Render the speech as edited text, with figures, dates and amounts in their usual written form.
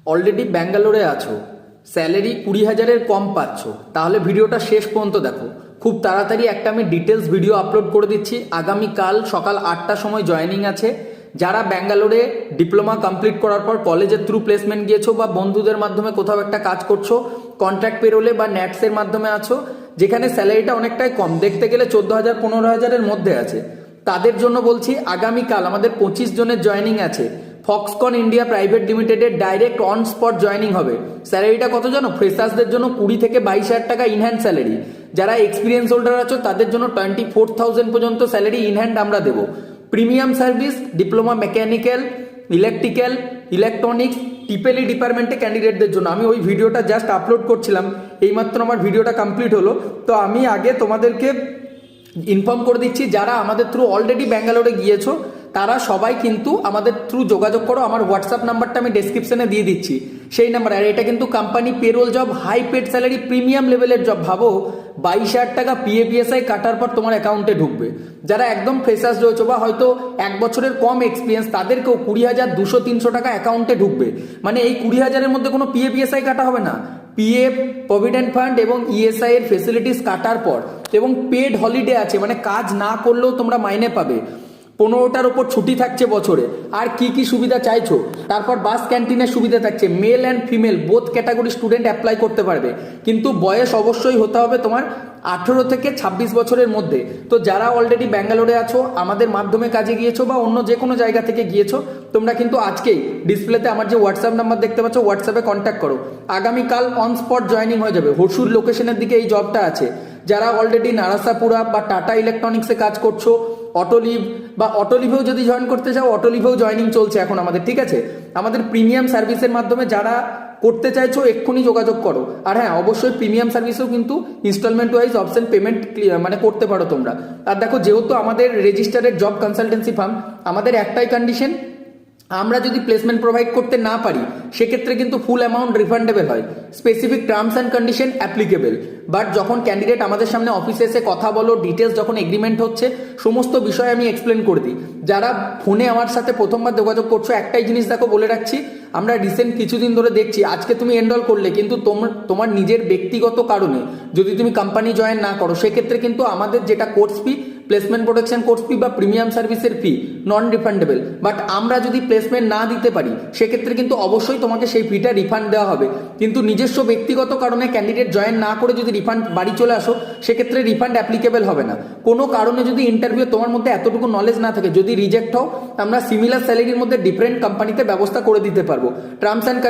Already ব্যাঙ্গালোরে আছো, salary 20,000-এর কম পাচ্ছ, তাহলে ভিডিওটা শেষ পর্যন্ত দেখো। খুব তাড়াতাড়ি একটা আমি ডিটেলস ভিডিও আপলোড করে দিচ্ছি। আগামীকাল সকাল 8টার সময় জয়েনিং আছে। যারা ব্যাঙ্গালোরে ডিপ্লোমা কমপ্লিট করার পর কলেজের থ্রু প্লেসমেন্ট গিয়েছো বা বন্ধুদের মাধ্যমে কোথাও একটা কাজ করছো, কন্ট্রাক্ট পেরোলে বা নেটসের মাধ্যমে আছো, যেখানে স্যালারিটা অনেকটাই কম, দেখতে গেলে 14,000 15,000-এর মধ্যে আছে, তাদের জন্য বলছি আগামীকাল আমাদের 25 জনের জয়েনিং আছে। ফক্সকন ইন্ডিয়া প্রাইভেট লিমিটেডের ডাইরেক্ট অন স্পট জয়েনিং হবে। স্যালারিটা কত জানো? ফ্রেশার্সদের জন্য 20 থেকে 22,000 টাকা ইনহ্যান্ড স্যালারি। যারা এক্সপিরিয়েন্স হোল্ডার আছো তাদের জন্য 24,000 পর্যন্ত স্যালারি ইনহ্যান্ড আমরা দেবো। Premium service, diploma mechanical, electrical, electronics, টিপেলি ডিপার্টমেন্টে ক্যান্ডিডেটদের জন্য। আমি ওই ভিডিওটা জাস্ট আপলোড করছিলাম, এইমাত্র আমার ভিডিওটা কমপ্লিট হলো। তো আমি আগে তোমাদেরকে ইনফর্ম করে দিচ্ছি, যারা আমাদের থ্রু অলরেডি ব্যাঙ্গালোরে গিয়েছো তারা সবাই কিন্তু আমাদের থ্রু যোগাযোগ করো। আমার হোয়াটসঅ্যাপ নাম্বারটা আমি ডেসক্রিপশনে দিয়ে দিচ্ছি, সেই নাম্বার। আর এটা কিন্তু company payroll job, high paid salary, premium লেভেলের জব। ভাবো 22,000 টাকা PAPSI কাটার পর তোমার অ্যাকাউন্টে ঢুকবে। যারা একদম ফ্রেশার্স রয়েছে বা হয়তো 1 বছরের কম এক্সপিরিয়েন্স, তাদেরকেও 20,200-300 টাকা অ্যাকাউন্টে ঢুকবে। মানে এই 20,000-এর মধ্যে কোনো PAPSI কাটা হবে না। PF, প্রভিডেন্ট ফান্ড এবং ESI এর ফেসিলিটিস কাটার পর, এবং পেড হলিডে আছে, মানে কাজ না করলেও তোমরা মাইনে পাবে। 15টার ওপর ছুটি থাকছে বছরে। আর কি কি সুবিধা চাইছো? তারপর বাস ক্যান্টিনের সুবিধা থাকছে। Male and female both category student apply করতে পারবে, কিন্তু বয়স অবশ্যই হতে হবে তোমার 18 থেকে 26 বছরের মধ্যে। তো যারা অলরেডি ব্যাঙ্গালোরে আছো, আমাদের মাধ্যমে কাজে গিয়েছো বা অন্য যে কোনো জায়গা থেকে গিয়েছো, তোমরা কিন্তু আজকেই ডিসপ্লেতে আমার যে হোয়াটসঅ্যাপ নাম্বার দেখতে পাচ্ছ, হোয়াটসঅ্যাপে কন্ট্যাক্ট করো। আগামীকাল অন স্পট জয়েনিং হয়ে যাবে। হরসুর লোকেশনের দিকে এই জবটা আছে। যারা অলরেডি নারাসাপুরা বা টাটা ইলেকট্রনিক্সে কাজ করছো, অটোলিভ বা অটোলিভেও যদি জয়েন করতে চাও, অটোলিভেও জয়েনিং চলছে এখন আমাদের, ঠিক আছে? আমাদের প্রিমিয়াম সার্ভিসের মাধ্যমে যারা করতে চাইছো এক্ষুনি যোগাযোগ করো। আর হ্যাঁ, অবশ্যই প্রিমিয়াম সার্ভিসেও কিন্তু ইনস্টলমেন্ট ওয়াইজ অপশন পেমেন্ট মানে করতে পারো তোমরা। আর দেখো, যেহেতু আমাদের রেজিস্টারেড জব কনসালটেন্সি ফার্ম, আমাদের একটাই কন্ডিশন, আমরা যদি প্লেসমেন্ট প্রোভাইড করতে না পারি সেক্ষেত্রে কিন্তু ফুল অ্যামাউন্ট রিফান্ডেবল হয়। Specific terms and condition applicable. But যখন ক্যান্ডিডেট আমাদের সামনে অফিসে এসে কথা বলো, ডিটেলস যখন এগ্রিমেন্ট হচ্ছে, সমস্ত বিষয় আমি এক্সপ্লেন করে দিই। যারা ফোনে আমার সাথে প্রথমবার যোগাযোগ করছো, একটাই জিনিস দেখো, বলে রাখছি, আমরা রিসেন্ট কিছুদিন ধরে দেখছি, আজকে তুমি এনরোল করলে কিন্তু তোমার নিজের ব্যক্তিগত কারণে যদি তুমি কোম্পানি জয়েন না করো, সেক্ষেত্রে কিন্তু আমাদের যেটা course fee, placement protection course fee বা প্রিমিয়াম সার্ভিসের ফি নন রিফান্ডেবল। বাট আমরা যদি প্লেসমেন্ট না দিতে পারি সেক্ষেত্রে কিন্তু অবশ্যই তোমাকে সেই ফিটা রিফান্ড দেওয়া হবে। কিন্তু নিজস্ব ব্যক্তিগত কারণে ক্যান্ডিডেট জয়েন না করে যদি রিফান্ড বাড়ি চলে আসো, সেক্ষেত্রে রিফান্ড অ্যাপ্লিকেবল হবে না। কোনো কারণে যদি ইন্টারভিউ তোমার মধ্যে এতটুকু নলেজ না থাকে, যদি রিজেক্ট হও, আমরা সিমিলার স্যালারির মধ্যে ডিফারেন্ট কোম্পানিতে ব্যবস্থা করে দিতে পারবো। Terms and